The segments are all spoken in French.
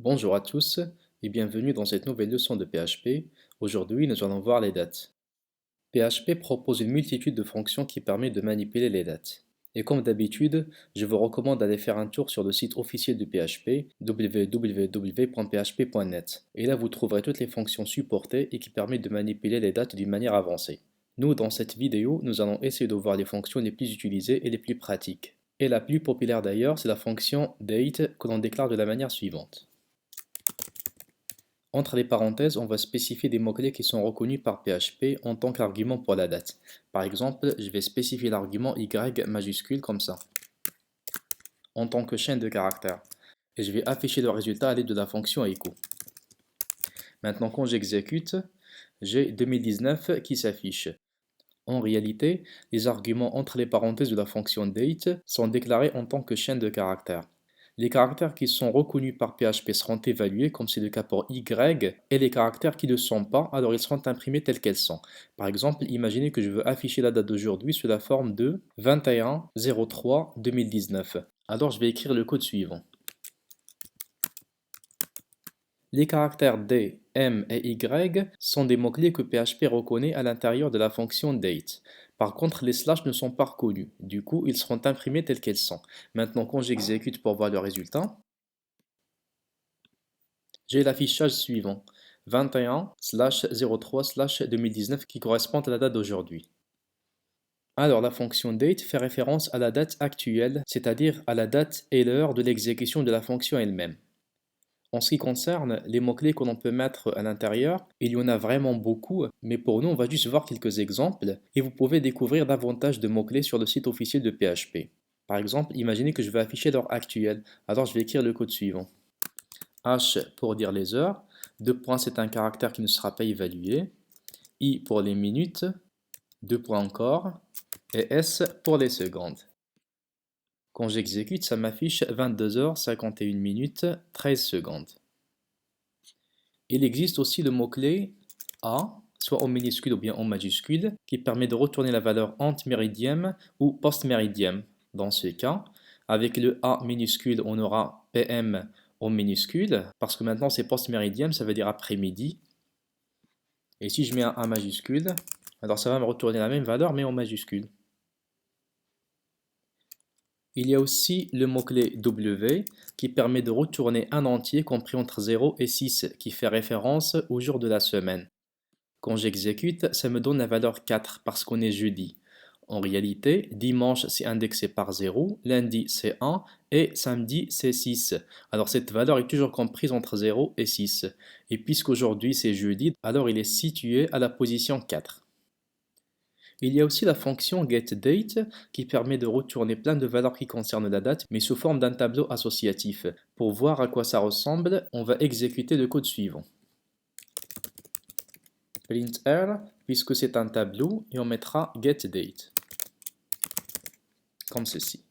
Bonjour à tous et bienvenue dans cette nouvelle leçon de PHP. Aujourd'hui, nous allons voir les dates. PHP propose une multitude de fonctions qui permettent de manipuler les dates. Et comme d'habitude, je vous recommande d'aller faire un tour sur le site officiel de PHP, www.php.net. Et là, vous trouverez toutes les fonctions supportées et qui permettent de manipuler les dates d'une manière avancée. Nous, dans cette vidéo, nous allons essayer de voir les fonctions les plus utilisées et les plus pratiques. Et la plus populaire d'ailleurs, c'est la fonction date que l'on déclare de la manière suivante. Entre les parenthèses, on va spécifier des mots-clés qui sont reconnus par PHP en tant qu'argument pour la date. Par exemple, je vais spécifier l'argument Y majuscule comme ça, en tant que chaîne de caractères. Et je vais afficher le résultat à l'aide de la fonction echo. Maintenant, quand j'exécute, j'ai 2019 qui s'affiche. En réalité, les arguments entre les parenthèses de la fonction date sont déclarés en tant que chaîne de caractères. Les caractères qui sont reconnus par PHP seront évalués comme c'est le cas pour Y, et les caractères qui ne le sont pas, alors ils seront imprimés tels qu'elles sont. Par exemple, imaginez que je veux afficher la date d'aujourd'hui sous la forme de 21-03-2019. Alors je vais écrire le code suivant. Les caractères D, M et Y sont des mots-clés que PHP reconnaît à l'intérieur de la fonction date. Par contre, les slash ne sont pas reconnus. Du coup, ils seront imprimés tels qu'ils sont. Maintenant, quand j'exécute pour voir le résultat, j'ai l'affichage suivant. 21/03/2019 qui correspond à la date d'aujourd'hui. Alors, la fonction date fait référence à la date actuelle, c'est-à-dire à la date et l'heure de l'exécution de la fonction elle-même. En ce qui concerne les mots-clés que l'on peut mettre à l'intérieur, il y en a vraiment beaucoup, mais pour nous, on va juste voir quelques exemples et vous pouvez découvrir davantage de mots-clés sur le site officiel de PHP. Par exemple, imaginez que je veux afficher l'heure actuelle, alors je vais écrire le code suivant. H pour dire les heures, 2 points c'est un caractère qui ne sera pas évalué, I pour les minutes, 2 points encore, et S pour les secondes. Quand j'exécute, ça m'affiche 22h51 13 secondes. Il existe aussi le mot-clé A, soit en minuscule ou bien en majuscule, qui permet de retourner la valeur ante-méridiem ou post-méridiem. Dans ce cas, avec le A minuscule, on aura PM en minuscule, parce que maintenant c'est post-méridiem, ça veut dire après-midi. Et si je mets un A majuscule, alors ça va me retourner la même valeur, mais en majuscule. Il y a aussi le mot-clé W qui permet de retourner un entier compris entre 0 et 6 qui fait référence au jour de la semaine. Quand j'exécute, ça me donne la valeur 4 parce qu'on est jeudi. En réalité, dimanche c'est indexé par 0, lundi c'est 1 et samedi c'est 6. Alors cette valeur est toujours comprise entre 0 et 6. Et puisqu'aujourd'hui c'est jeudi, alors il est situé à la position 4. Il y a aussi la fonction getDate qui permet de retourner plein de valeurs qui concernent la date, mais sous forme d'un tableau associatif. Pour voir à quoi ça ressemble, on va exécuter le code suivant. Print puisque c'est un tableau, et on mettra getDate, comme ceci.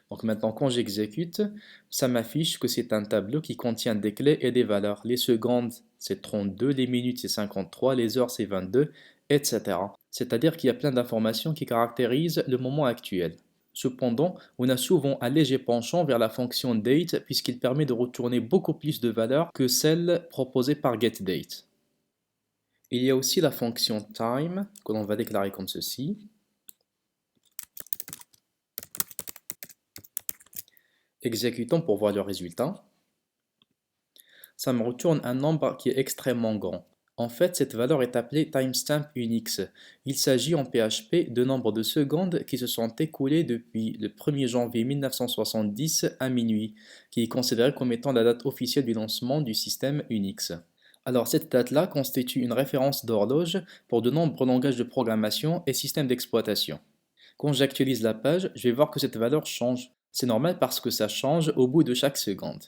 Donc maintenant, quand j'exécute, ça m'affiche que c'est un tableau qui contient des clés et des valeurs. Les secondes, c'est 32, les minutes, c'est 53, les heures, c'est 22, etc. C'est-à-dire qu'il y a plein d'informations qui caractérisent le moment actuel. Cependant, on a souvent un léger penchant vers la fonction date puisqu'il permet de retourner beaucoup plus de valeurs que celle proposée par getDate. Il y a aussi la fonction time que l'on va déclarer comme ceci. Exécutons pour voir le résultat. Ça me retourne un nombre qui est extrêmement grand. En fait, cette valeur est appelée timestamp Unix. Il s'agit en PHP de nombre de secondes qui se sont écoulées depuis le 1er janvier 1970 à minuit, qui est considéré comme étant la date officielle du lancement du système Unix. Alors cette date-là constitue une référence d'horloge pour de nombreux langages de programmation et systèmes d'exploitation. Quand j'actualise la page, je vais voir que cette valeur change. C'est normal parce que ça change au bout de chaque seconde.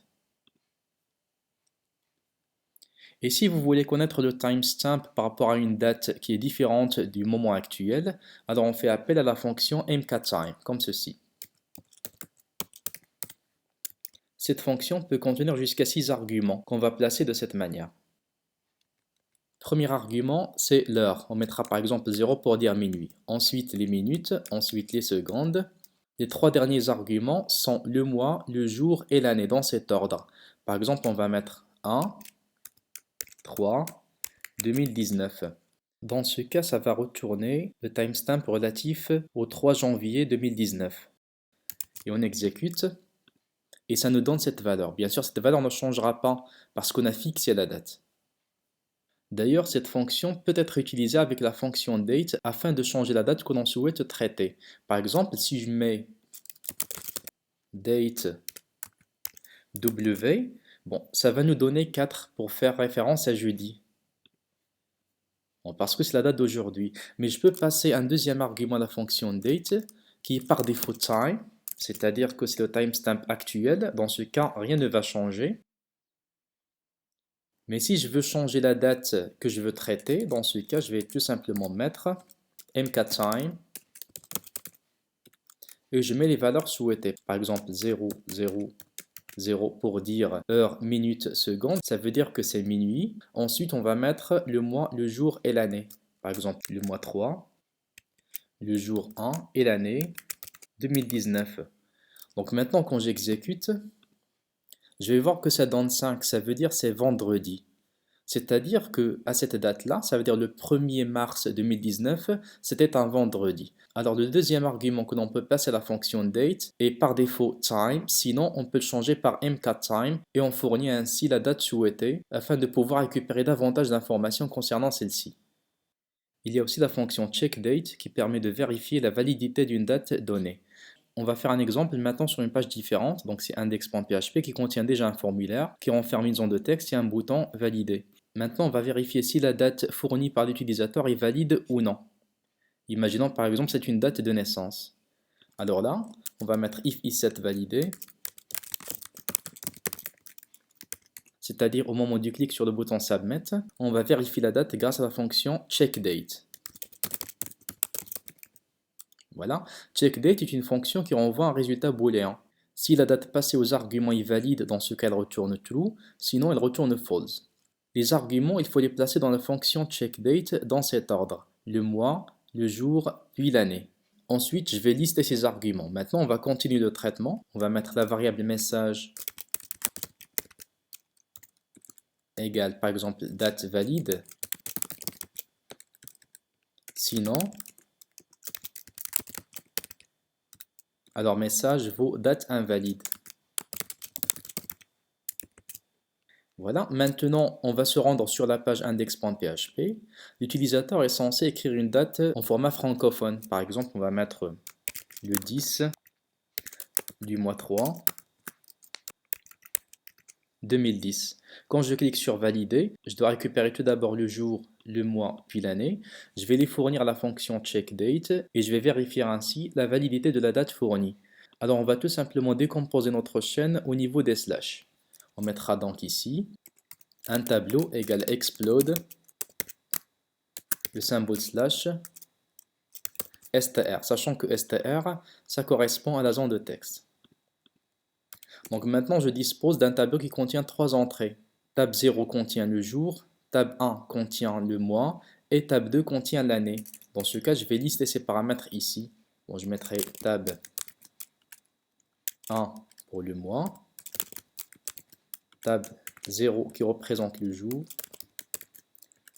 Et si vous voulez connaître le timestamp par rapport à une date qui est différente du moment actuel, alors on fait appel à la fonction mkTime, comme ceci. Cette fonction peut contenir jusqu'à 6 arguments qu'on va placer de cette manière. Premier argument, c'est l'heure. On mettra par exemple 0 pour dire minuit. Ensuite les minutes, ensuite les secondes. Les 3 derniers arguments sont le mois, le jour et l'année dans cet ordre. Par exemple, on va mettre 1, 3, 2019. Dans ce cas, ça va retourner le timestamp relatif au 3 janvier 2019. Et on exécute, et ça nous donne cette valeur. Bien sûr, cette valeur ne changera pas parce qu'on a fixé la date. D'ailleurs, cette fonction peut être utilisée avec la fonction date afin de changer la date que l'on souhaite traiter. Par exemple, si je mets date W, bon, ça va nous donner 4 pour faire référence à jeudi. Bon, parce que c'est la date d'aujourd'hui. Mais je peux passer un deuxième argument à la fonction date qui est par défaut time, c'est-à-dire que c'est le timestamp actuel. Dans ce cas, rien ne va changer. Mais si je veux changer la date que je veux traiter, dans ce cas, je vais tout simplement mettre mkTime et je mets les valeurs souhaitées. Par exemple, 0, 0, 0 pour dire heure, minute, seconde. Ça veut dire que c'est minuit. Ensuite, on va mettre le mois, le jour et l'année. Par exemple, le mois 3, le jour 1 et l'année 2019. Donc maintenant, quand j'exécute, je vais voir que ça donne 5. Ça veut dire c'est vendredi. C'est-à-dire que à cette date-là, ça veut dire le 1er mars 2019, c'était un vendredi. Alors le deuxième argument que l'on peut passer à la fonction date est par défaut time, sinon on peut le changer par mkTime et on fournit ainsi la date souhaitée afin de pouvoir récupérer davantage d'informations concernant celle-ci. Il y a aussi la fonction checkDate qui permet de vérifier la validité d'une date donnée. On va faire un exemple maintenant sur une page différente, donc c'est index.php qui contient déjà un formulaire qui renferme une zone de texte et un bouton valider. Maintenant, on va vérifier si la date fournie par l'utilisateur est valide ou non. Imaginons par exemple c'est une date de naissance. Alors là, on va mettre if isEt validé, c'est-à-dire au moment du clic sur le bouton Submit, on va vérifier la date grâce à la fonction checkDate. Voilà, checkDate est une fonction qui renvoie un résultat booléen. Si la date passée aux arguments est valide, dans ce cas elle retourne true, sinon elle retourne false. Les arguments, il faut les placer dans la fonction checkDate dans cet ordre, le mois, le jour, puis l'année. Ensuite, je vais lister ces arguments. Maintenant, on va continuer le traitement. On va mettre la variable message égale, par exemple, date valide. Sinon, alors message vaut date invalide. Voilà, maintenant on va se rendre sur la page index.php. L'utilisateur est censé écrire une date en format francophone. Par exemple, on va mettre le 10 du mois 3 2010. Quand je clique sur valider, je dois récupérer tout d'abord le jour, le mois, puis l'année. Je vais les fournir à la fonction checkDate et je vais vérifier ainsi la validité de la date fournie. Alors on va tout simplement décomposer notre chaîne au niveau des slash. On mettra donc ici un tableau égale explode, le symbole slash, str, sachant que str, ça correspond à la zone de texte. Donc maintenant, je dispose d'un tableau qui contient 3 entrées. Tab 0 contient le jour, tab 1 contient le mois et tab 2 contient l'année. Dans ce cas, je vais lister ces paramètres ici. Bon, je mettrai tab 1 pour le mois, tab 0 qui représente le jour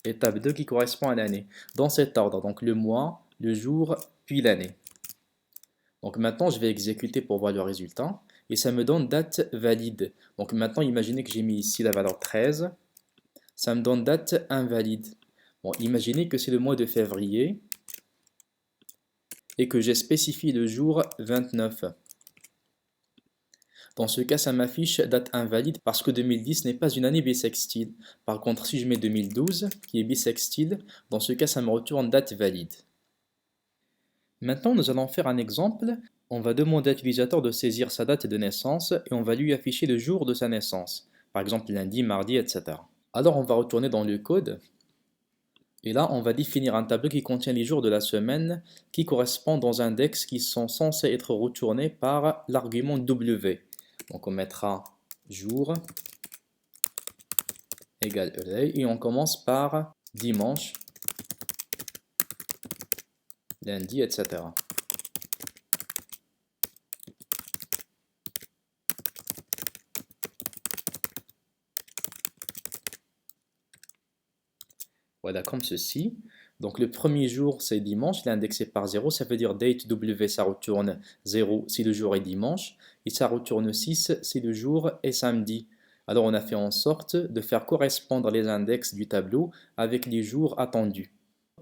et tab 2 qui correspond à l'année. Dans cet ordre, donc le mois, le jour, puis l'année. Donc maintenant, je vais exécuter pour voir le résultat. Et ça me donne date valide. Donc maintenant, imaginez que j'ai mis ici la valeur 13. Ça me donne date invalide. Bon, imaginez que c'est le mois de février et que j'ai spécifié le jour 29. Dans ce cas, ça m'affiche date invalide parce que 2010 n'est pas une année bissextile. Par contre, si je mets 2012, qui est bissextile, dans ce cas, ça me retourne date valide. Maintenant, nous allons faire un exemple. On va demander à l'utilisateur de saisir sa date de naissance et on va lui afficher le jour de sa naissance. Par exemple, lundi, mardi, etc. Alors, on va retourner dans le code. Et là, on va définir un tableau qui contient les jours de la semaine qui correspondent aux index qui sont censés être retournés par l'argument W. Donc, on mettra jour égale array et on commence par dimanche, lundi, etc. Voilà, comme ceci. Donc le premier jour, c'est dimanche, il est indexé par 0, ça veut dire date W, ça retourne 0 si le jour est dimanche, et ça retourne 6 si le jour est samedi. Alors on a fait en sorte de faire correspondre les index du tableau avec les jours attendus.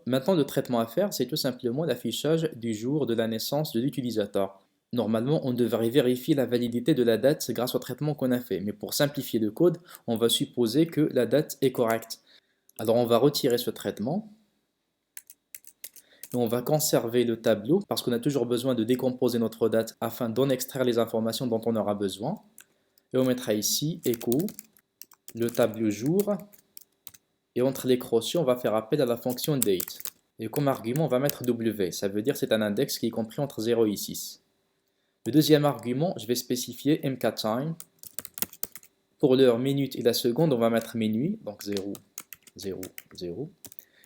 Maintenant, le traitement à faire, c'est tout simplement l'affichage du jour de la naissance de l'utilisateur. Normalement, on devrait vérifier la validité de la date grâce au traitement qu'on a fait, mais pour simplifier le code, on va supposer que la date est correcte. Alors on va retirer ce traitement et on va conserver le tableau parce qu'on a toujours besoin de décomposer notre date afin d'en extraire les informations dont on aura besoin. Et on mettra ici echo le tableau jour et entre les crochets on va faire appel à la fonction date. Et comme argument on va mettre W, ça veut dire c'est un index qui est compris entre 0 et 6. Le deuxième argument, je vais spécifier mkTime. Pour l'heure, minute et la seconde, on va mettre minuit, donc 0, 0, 0.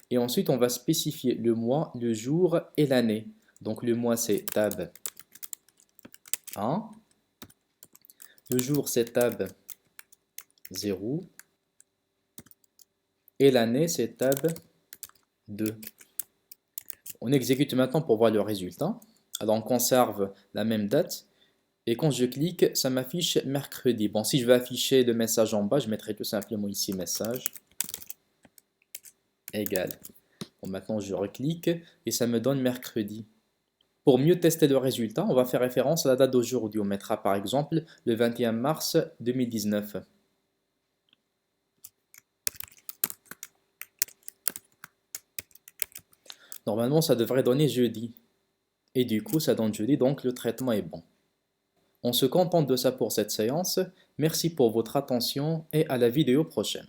Et ensuite, on va spécifier le mois, le jour et l'année. Donc le mois, c'est tab 1. Le jour, c'est tab 0. Et l'année, c'est tab 2. On exécute maintenant pour voir le résultat. Alors on conserve la même date. Et quand je clique, ça m'affiche mercredi. Bon, si je veux afficher le message en bas, je mettrai tout simplement ici message égal. Bon, maintenant je reclique et ça me donne mercredi. Pour mieux tester le résultat, on va faire référence à la date d'aujourd'hui. On mettra par exemple le 21 mars 2019. Normalement, ça devrait donner jeudi. Et du coup, ça donne jeudi, donc le traitement est bon. On se contente de ça pour cette séance. Merci pour votre attention et à la vidéo prochaine.